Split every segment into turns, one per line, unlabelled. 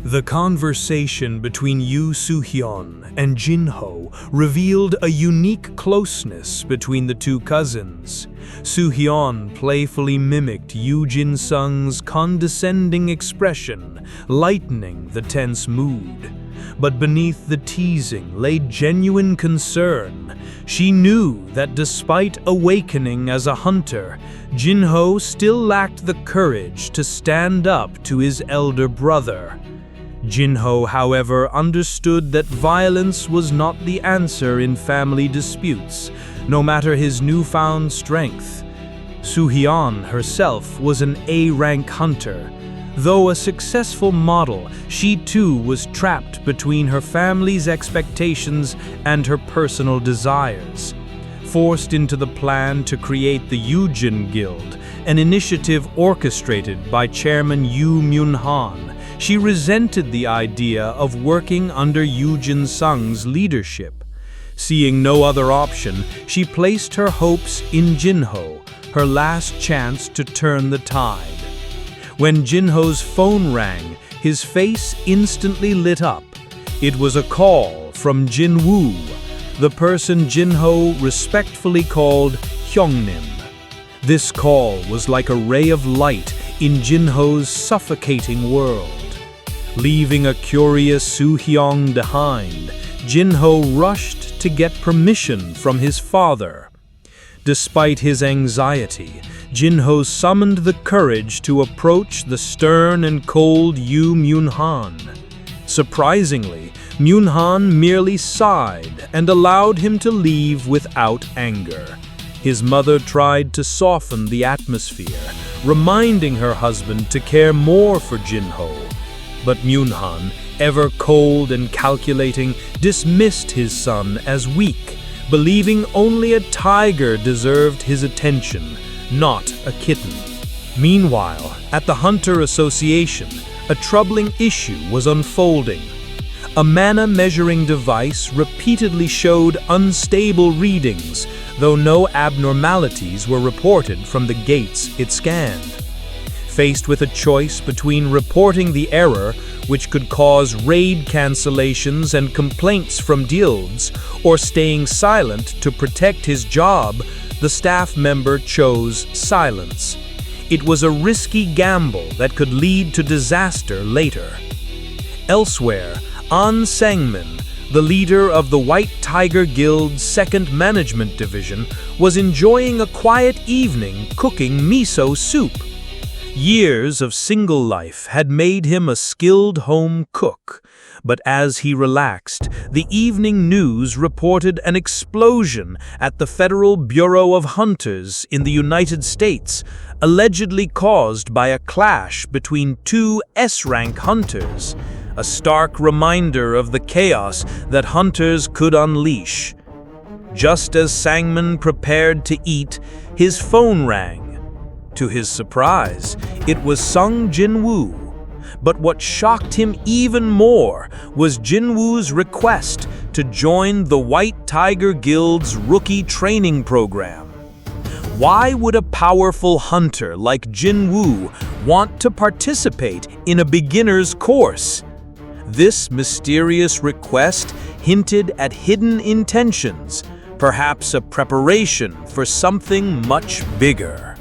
The conversation between Yoo Soo-hyun and Jin-ho revealed a unique closeness between the two cousins. Soo-hyun playfully mimicked Yoo Jin-sung's condescending expression, lightening the tense mood. But beneath the teasing lay genuine concern. She knew that despite awakening as a hunter, Jin-ho still lacked the courage to stand up to his elder brother. Jin-ho, however, understood that violence was not the answer in family disputes, no matter his newfound strength. Soo-hyun herself was an A-rank hunter. Though a successful model, she too was trapped between her family's expectations and her personal desires. Forced into the plan to create the Yoojin Guild, an initiative orchestrated by Chairman Yoo Myun-han, she resented the idea of working under Yoo Jin-sung's leadership. Seeing no other option, she placed her hopes in Jin-ho, her last chance to turn the tide. When Jin-ho's phone rang, his face instantly lit up. It was a call from Jinwoo, the person Jin-ho respectfully called Hyungnim. This call was like a ray of light in Jin-ho's suffocating world. Leaving a curious Soo-hyun behind, Jin-ho rushed to get permission from his father. Despite his anxiety, Jin-ho summoned the courage to approach the stern and cold Yoo Myun-han. Surprisingly, Myun-han merely sighed and allowed him to leave without anger. His mother tried to soften the atmosphere, reminding her husband to care more for Jin-ho. But Myun-han, ever cold and calculating, dismissed his son as weak, believing only a tiger deserved his attention, not a kitten. Meanwhile, at the Hunter Association, a troubling issue was unfolding. A mana measuring device repeatedly showed unstable readings, though no abnormalities were reported from the gates it scanned. Faced with a choice between reporting the error, which could cause raid cancellations and complaints from guilds, or staying silent to protect his job, the staff member chose silence. It was a risky gamble that could lead to disaster later. Elsewhere, An Sang-min, the leader of the White Tiger Guild's 2nd Management Division, was enjoying a quiet evening cooking miso soup. Years of single life had made him a skilled home cook, but as he relaxed, the evening news reported an explosion at the Federal Bureau of Hunters in the United States, allegedly caused by a clash between two S-rank hunters, a stark reminder of the chaos that hunters could unleash. Just as Sang-min prepared to eat, his phone rang. To his surprise, it was Sung Jinwoo. But what shocked him even more was Jinwoo's request to join the White Tiger Guild's rookie training program. Why would a powerful hunter like Jinwoo want to participate in a beginner's course? This mysterious request hinted at hidden intentions, perhaps a preparation for something much bigger.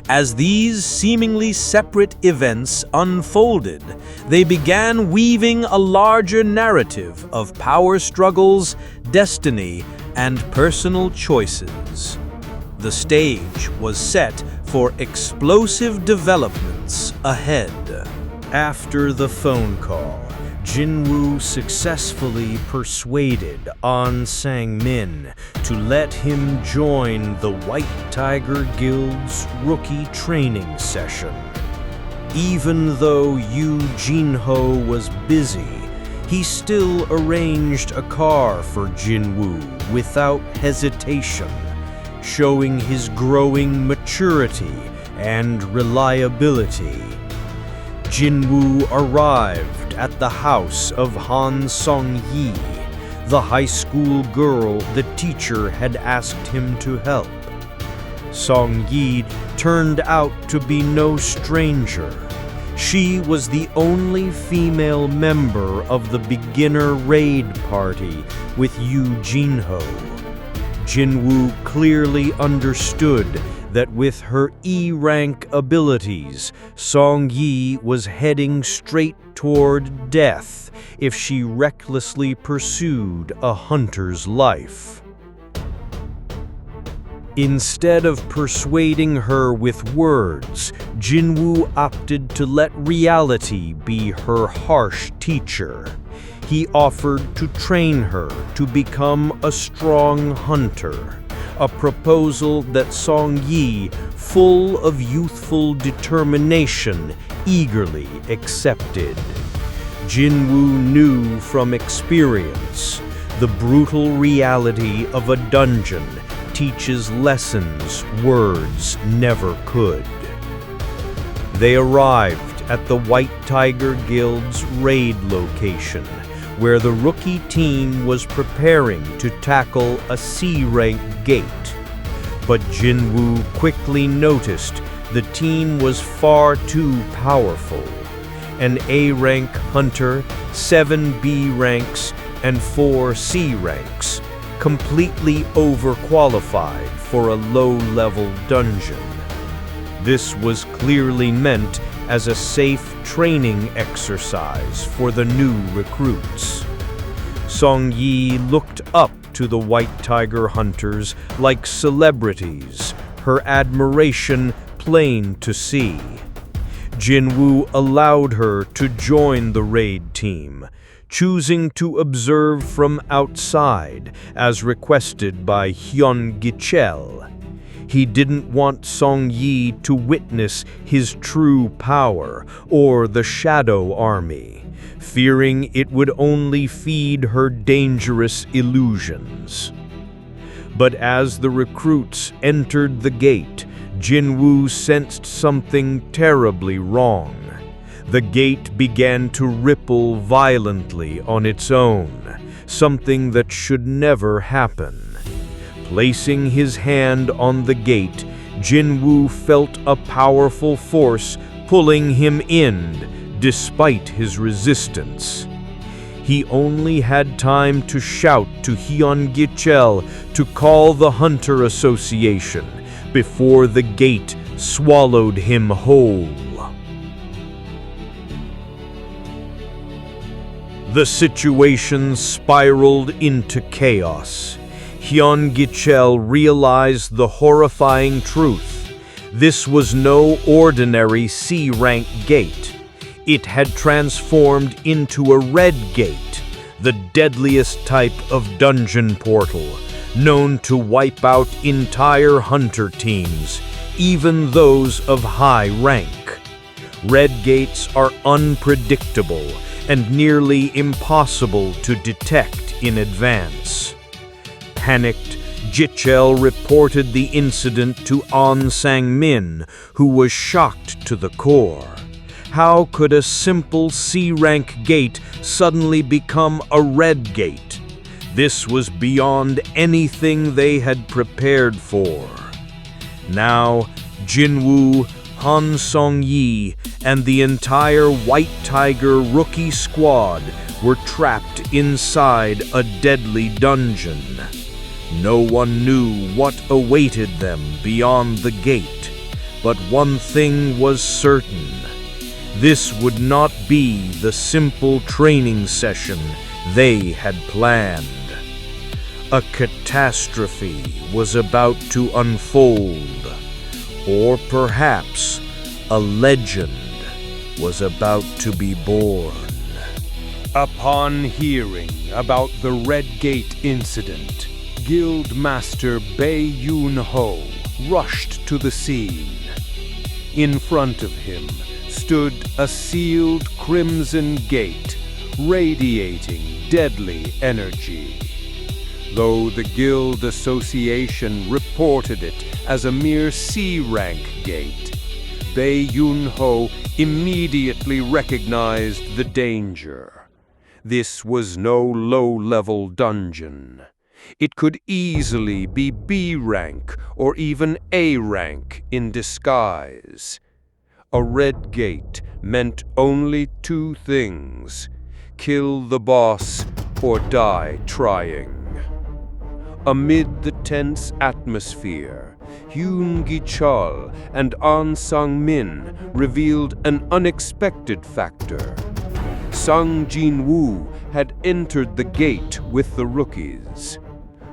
As these seemingly separate events unfolded, they began weaving a larger narrative of power struggles, destiny, and personal choices. The stage was set for explosive developments ahead. After the phone call, Jinwoo successfully persuaded An Sang-min to let him join the White Tiger Guild's rookie training session. Even though Yoo Jin-ho was busy, he still arranged a car for Jinwoo without hesitation, showing his growing maturity and reliability. Jinwoo arrived at the house of Han Sung-yi, the high school girl the teacher had asked him to help. Sung-yi turned out to be no stranger.
She was the only female member of the beginner raid party with Yu Jinho. Jinwoo clearly understood that with her E-rank abilities, Song Yi was heading straight toward death if she recklessly pursued a hunter's life. Instead of persuading her with words, Jinwoo opted to let reality be her harsh teacher. He offered to train her to become a strong hunter, a proposal that Song Yi, full of youthful determination, eagerly accepted. Jinwoo knew from experience the brutal reality of a dungeon teaches lessons words never could. They arrived at the White Tiger Guild's raid location, where the rookie team was preparing to tackle a C-rank gate. But Jinwoo quickly noticed the team was far too powerful. An A-rank hunter, 7 B ranks, and 4 C ranks, completely overqualified for a low-level dungeon. This was clearly meant as a safe training exercise for the new recruits. Song Yi looked up to the White Tiger hunters like celebrities, her admiration plain to see. Jinwoo allowed her to join the raid team, choosing to observe from outside as requested by Ygritte. He didn't want Song Yi to witness his true power or the Shadow Army, fearing it would only feed her dangerous illusions. But as the recruits entered the gate, Jinwoo sensed something terribly wrong. The gate began to ripple violently on its own, something that should never happen. Placing his hand on the gate, Jinwoo felt a powerful force pulling him in, despite his resistance. He only had time to shout to Ygritte to call the Hunter Association before the gate swallowed him whole. The situation spiraled into chaos. Ygritte realized the horrifying truth. This was no ordinary C-rank gate. It had transformed into a red gate, the deadliest type of dungeon portal, known to wipe out entire hunter teams, even those of high rank. Red gates are unpredictable and nearly impossible to detect in advance. Panicked, Jichel reported the incident to An Sang-min, who was shocked to the core. How could a simple C-rank gate suddenly become a red gate? This was beyond anything they had prepared for. Now, Jinwoo, Han Song-yi, and the entire White Tiger rookie squad were trapped inside a deadly dungeon. No one knew what awaited them beyond the gate, but one thing was certain. This would not be the simple training session they had planned. A catastrophe was about to unfold, or perhaps a legend was about to be born. Upon hearing about the Red Gate incident, Guildmaster Bae Yoon-ho rushed to the scene. In front of him stood a sealed crimson gate, radiating deadly energy. Though the Guild Association reported it as a mere C-rank gate, Bae Yoon-ho immediately recognized the danger. This was no low-level dungeon. It could easily be B rank or even A rank in disguise. A red gate meant only two things: kill the boss or die trying. Amid the tense atmosphere, Hyun Gi-chul and An Sang-min revealed an unexpected factor. Sung Jinwoo had entered the gate with the rookies.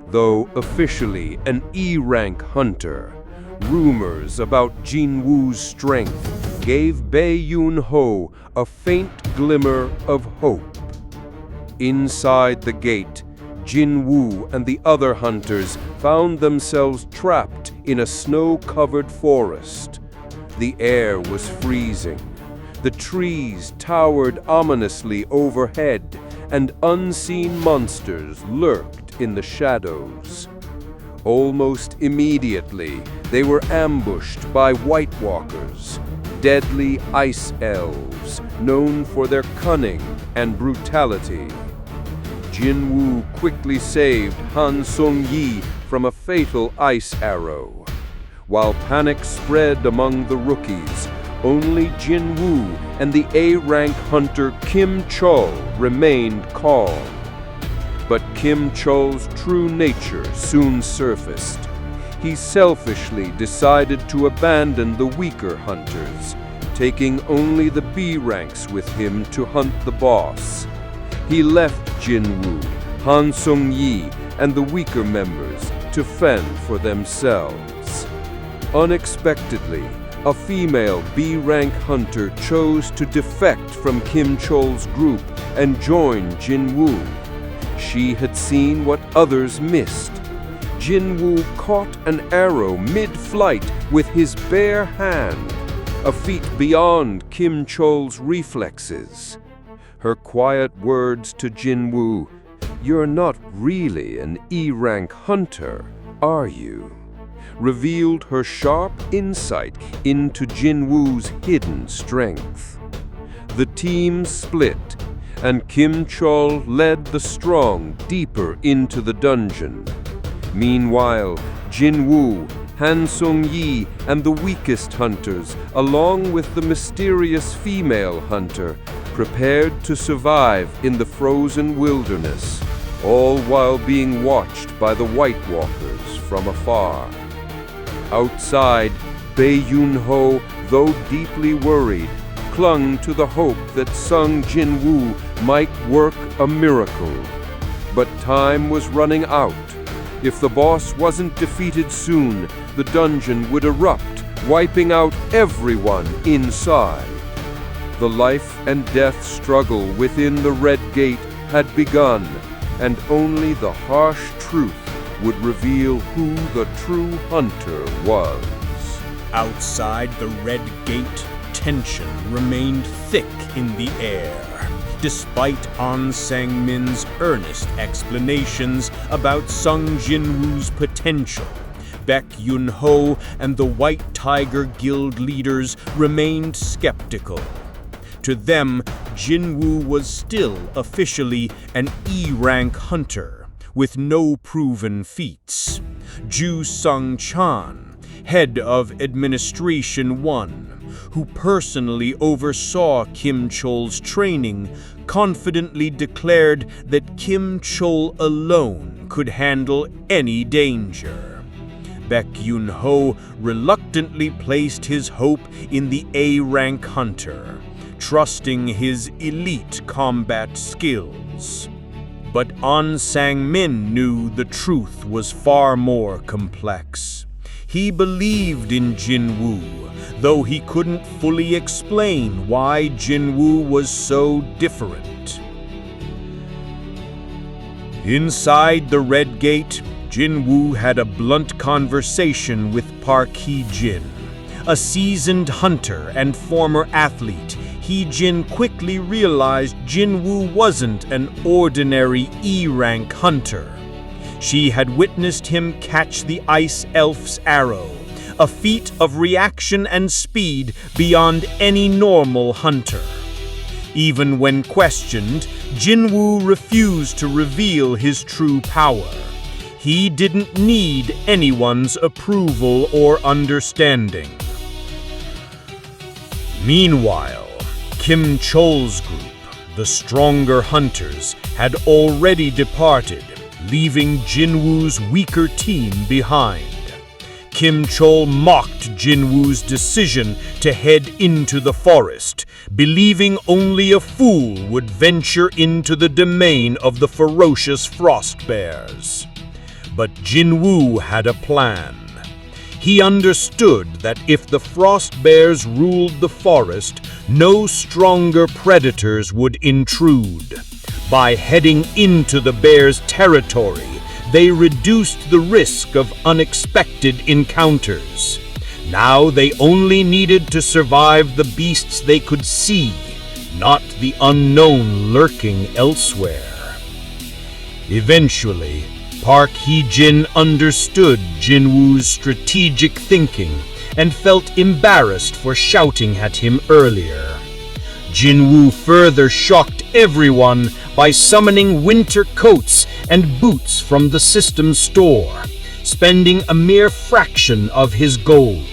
Though officially an E-rank hunter, rumors about Jinwoo's strength gave Bae Yoon-ho a faint glimmer of hope. Inside the gate, Jinwoo and the other hunters found themselves trapped in a snow-covered forest. The air was freezing. The trees towered ominously overhead, and unseen monsters lurked in the shadows. Almost immediately, they were ambushed by White Walkers, deadly ice elves known for their cunning and brutality. Jinwoo quickly saved Han Sung-yi from a fatal ice arrow. While panic spread among the rookies, only Jinwoo and the A-rank hunter Kim Chul remained calm. But Kim Chul's true nature soon surfaced. He selfishly decided to abandon the weaker hunters, taking only the B ranks with him to hunt the boss. He left Jinwoo, Han Sung-yi, and the weaker members to fend for themselves. Unexpectedly, a female B-rank hunter chose to defect from Kim Chul's group and join Jinwoo. She had seen what others missed. Jinwoo caught an arrow mid-flight with his bare hand, a feat beyond Kim Chul's reflexes. Her quiet words to Jinwoo, "You're not really an E-rank hunter, are you?" revealed her sharp insight into Jinwoo's hidden strength. The team split, and Kim Chul led the strong deeper into the dungeon. Meanwhile, Jinwoo, Han Sung-yi, and the weakest hunters, along with the mysterious female hunter, prepared to survive in the frozen wilderness, all while being watched by the White Walkers from afar. Outside, Bae Yoon-ho, though deeply worried, clung to the hope that Sung Jinwoo might work a miracle. But time was running out. If the boss wasn't defeated soon, the dungeon would erupt, wiping out everyone inside. The life and death struggle within the Red Gate had begun, and only the harsh truth would reveal who the true hunter was.
Outside the Red Gate, tension remained thick in the air, despite An Sang-min's earnest explanations about Sung Jinwoo's potential. Baek Yoon-ho and the White Tiger Guild leaders remained skeptical. To them, Jinwoo was still officially an E-rank hunter, with no proven feats. Ju Sung-chan, head of Administration 1, who personally oversaw Kim Chul's training, confidently declared that Kim Chul alone could handle any danger. Baek Yoon-ho reluctantly placed his hope in the A-rank hunter, trusting his elite combat skills. But An Sang-min knew the truth was far more complex. He believed in Jinwoo, though he couldn't fully explain why Jinwoo was so different. Inside the Red Gate, Jinwoo had a blunt conversation with Park Hee-jin. A seasoned hunter and former athlete, Hee-jin quickly realized Jinwoo wasn't an ordinary E-rank hunter. She had witnessed him catch the Ice Elf's arrow, a feat of reaction and speed beyond any normal hunter. Even when questioned, Jinwoo refused to reveal his true power. He didn't need anyone's approval or understanding. Meanwhile,
Kim Chol's group, the stronger hunters, had already departed, leaving Jinwoo's weaker team behind. Kim Chol mocked Jinwoo's decision to head into the forest, believing only a fool would venture into the domain of the ferocious frost bears. But Jinwoo had a plan. He understood that if the frost bears ruled the forest, no stronger predators would intrude. By heading into the bears' territory, they reduced the risk of unexpected encounters. Now they only needed to survive the beasts they could see, not the unknown lurking elsewhere. Eventually, Park Hee-jin understood Jinwoo's strategic thinking and felt embarrassed for shouting at him earlier. Jinwoo further shocked everyone by summoning winter coats and boots from the system store, spending a mere fraction of his gold.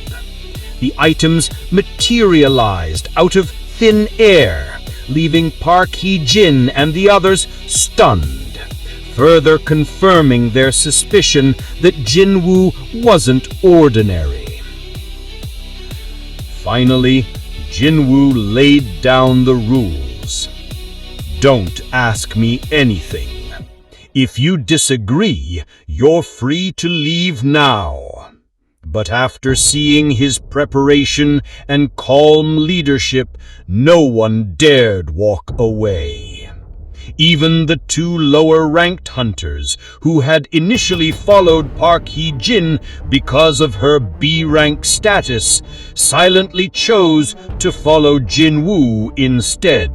The items materialized out of thin air, leaving Park Hee-jin and the others stunned, further confirming their suspicion that Jinwoo wasn't ordinary. Finally, Jinwoo laid down the rules. Don't ask me anything. If you disagree, you're free to leave now. But after seeing his preparation and calm leadership, no one dared walk away. Even the two lower-ranked hunters, who had initially followed Park Hee-jin because of her B-rank status, silently chose to follow Jinwoo instead.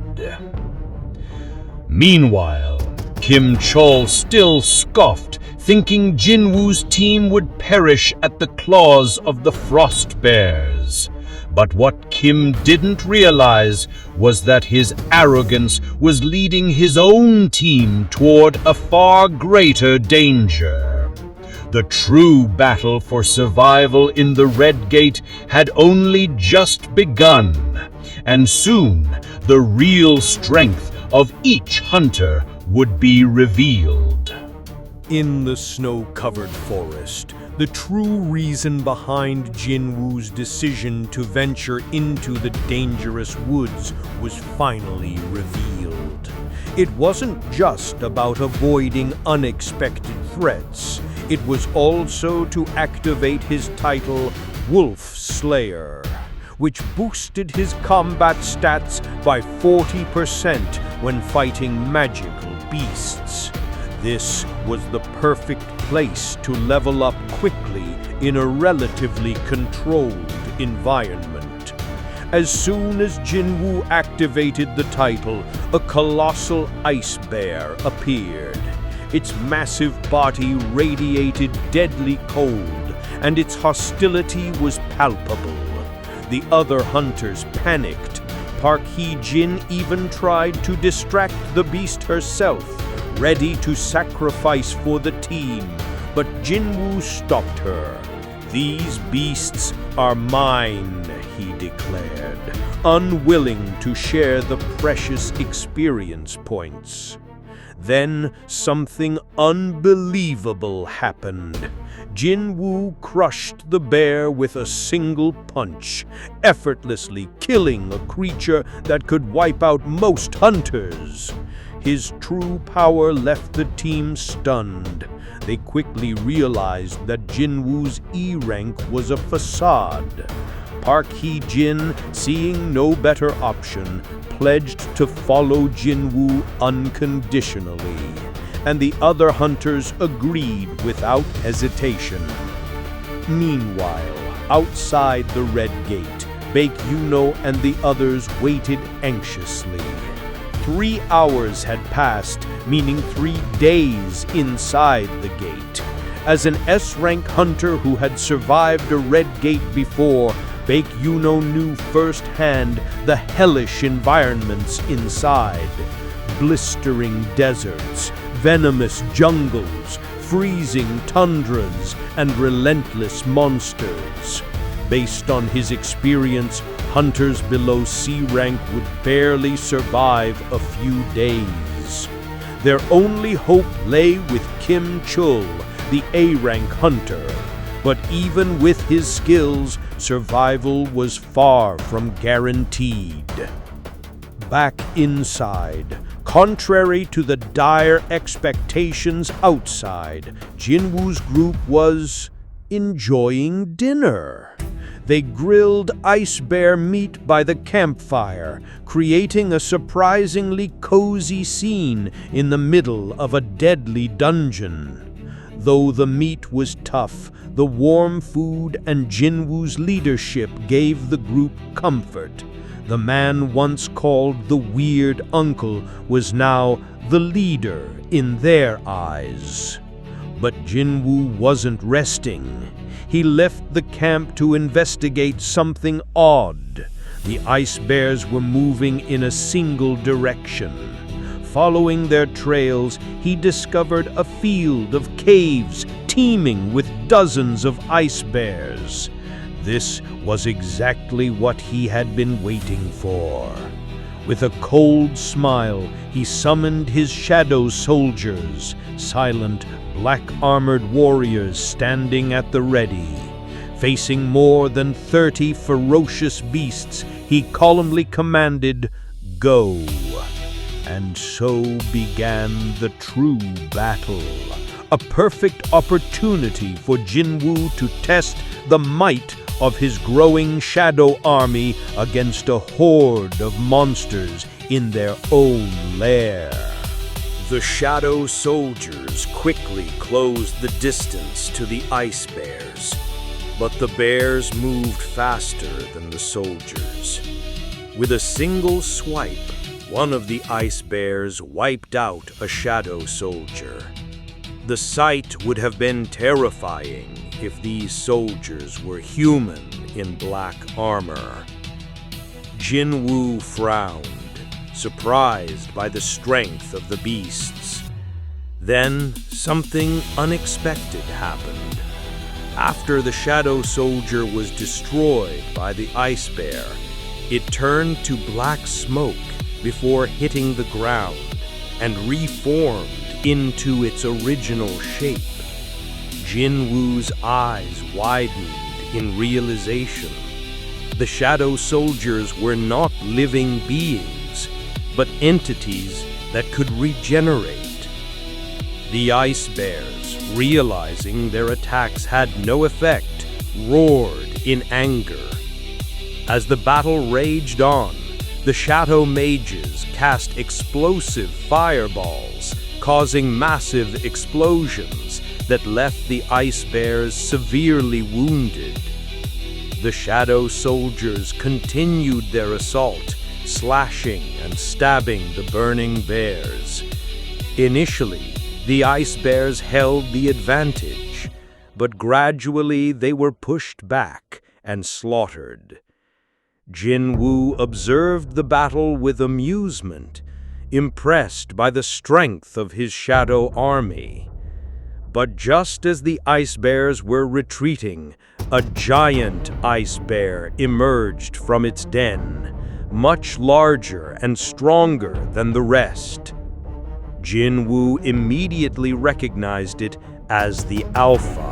Meanwhile, Kim Chol still scoffed, thinking Jinwoo's team would perish at the claws of the frost bears. But what Kim didn't realize was that his arrogance was leading his own team toward a far greater danger. The true battle for survival in the Red Gate had only just begun, and soon the real strength of each hunter would be revealed.
In the snow-covered forest, the true reason behind Jinwoo's decision to venture into the dangerous woods was finally revealed. It wasn't just about avoiding unexpected threats. It was also to activate his title, Wolf Slayer, which boosted his combat stats by 40% when fighting magical beasts. This was the perfect place to level up quickly in a relatively controlled environment. As soon as Jinwoo activated the title, a colossal ice bear appeared. Its massive body radiated deadly cold, and its hostility was palpable. The other hunters panicked. Park Hee-jin even tried to distract the beast herself, ready to sacrifice for the team, but Jinwoo stopped her. "These beasts are mine," he declared, unwilling to share the precious experience points. Then something unbelievable happened. Jinwoo crushed the bear with a single punch, effortlessly killing a creature that could wipe out most hunters. His true power left the team stunned. They quickly realized that Jinwoo's E rank was a facade. Park Hee-jin, seeing no better option, pledged to follow Jinwoo unconditionally, and the other hunters agreed without hesitation. Meanwhile, outside the Red Gate, Baek-yuno and the others waited anxiously. 3 hours had passed, meaning 3 days inside the gate. As an S-rank hunter who had survived a Red Gate before, Baek-yuno knew firsthand the hellish environments inside. Blistering deserts, venomous jungles, freezing tundras, and relentless monsters. Based on his experience,
hunters below C rank would barely survive a few days. Their only hope lay with Kim Chul, the A rank hunter. But even with his skills, survival was far from guaranteed. Back inside, contrary to the dire expectations outside, Jinwoo's group was enjoying dinner. They grilled ice bear meat by the campfire, creating a surprisingly cozy scene in the middle of a deadly dungeon. Though the meat was tough, the warm food and Jinwoo's leadership gave the group comfort. The man once called the weird uncle was now the leader in their eyes. But Jinwoo wasn't resting. He left the camp to investigate something odd. The ice bears were moving in a single direction. Following their trails, he discovered a field of caves teeming with dozens of ice bears. This was exactly what he had been waiting for. With a cold smile, he summoned his shadow soldiers, silent, black-armored warriors standing at the ready. Facing more than 30 ferocious beasts, he calmly commanded, "Go." And so began the true battle, a perfect opportunity for Jinwoo to test the might of his growing shadow army against a horde of monsters in their own lair. The shadow soldiers quickly closed the distance to the ice bears, but the bears moved faster than the soldiers. With a single swipe, one of the ice bears wiped out a shadow soldier. The sight would have been terrifying if these soldiers were human in black armor. Jinwoo frowned, surprised by the strength of the beasts. Then something unexpected happened. After the shadow soldier was destroyed by the ice bear, it turned to black smoke before hitting the ground and reformed into its original shape. Jinwoo's eyes widened in realization. The shadow soldiers were not living beings, but entities that could regenerate. The ice bears, realizing their attacks had no effect, roared in anger. As the battle raged on, the shadow mages cast explosive fireballs, causing massive explosions that left the ice bears severely wounded. The shadow soldiers continued their assault, slashing and stabbing the burning bears. Initially, the ice bears held the advantage, but gradually they were pushed back and slaughtered. Jinwoo observed the battle with amusement, impressed by the strength of his shadow army. But just as the ice bears were retreating, a giant ice bear emerged from its den, much larger and stronger than the rest. Jinwoo immediately recognized it as the Alpha,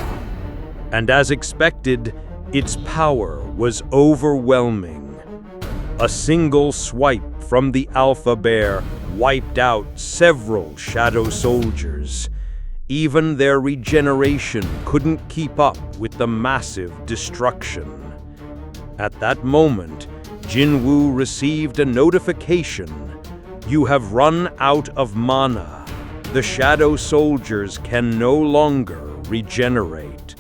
and as expected, its power was overwhelming. A single swipe from the Alpha Bear wiped out several shadow soldiers. Even their regeneration couldn't keep up with the massive destruction. At that moment, Jinwoo received a notification. "You have run out of mana. The shadow soldiers can no longer regenerate."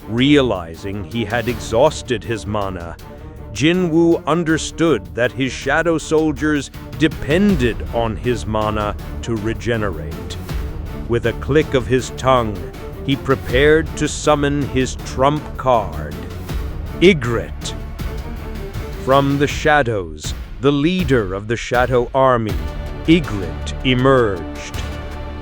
Realizing he had exhausted his mana, Jinwoo understood that his shadow soldiers depended on his mana to regenerate. With a click of his tongue, he prepared to summon his trump card, Ygritte. From the shadows, the leader of the shadow army, Ygritte, emerged.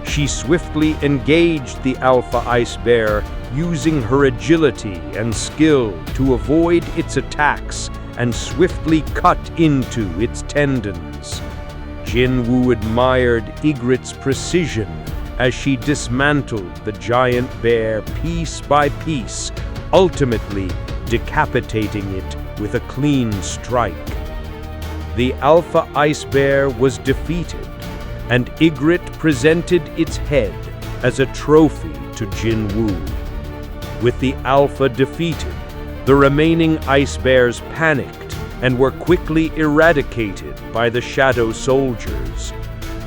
She swiftly engaged the Alpha Ice Bear, using her agility and skill to avoid its attacks and swiftly cut into its tendons. Jinwoo admired Ygritte's precision as she dismantled the giant bear piece by piece, ultimately decapitating it with a clean strike. The alpha ice bear was defeated, and Ygritte presented its head as a trophy to Jinwoo. With the alpha defeated, the remaining ice bears panicked and were quickly eradicated by the shadow soldiers.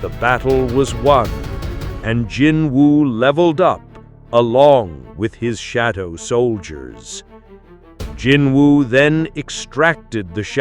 The battle was won, and Jinwoo leveled up along with his shadow soldiers. Jinwoo then extracted the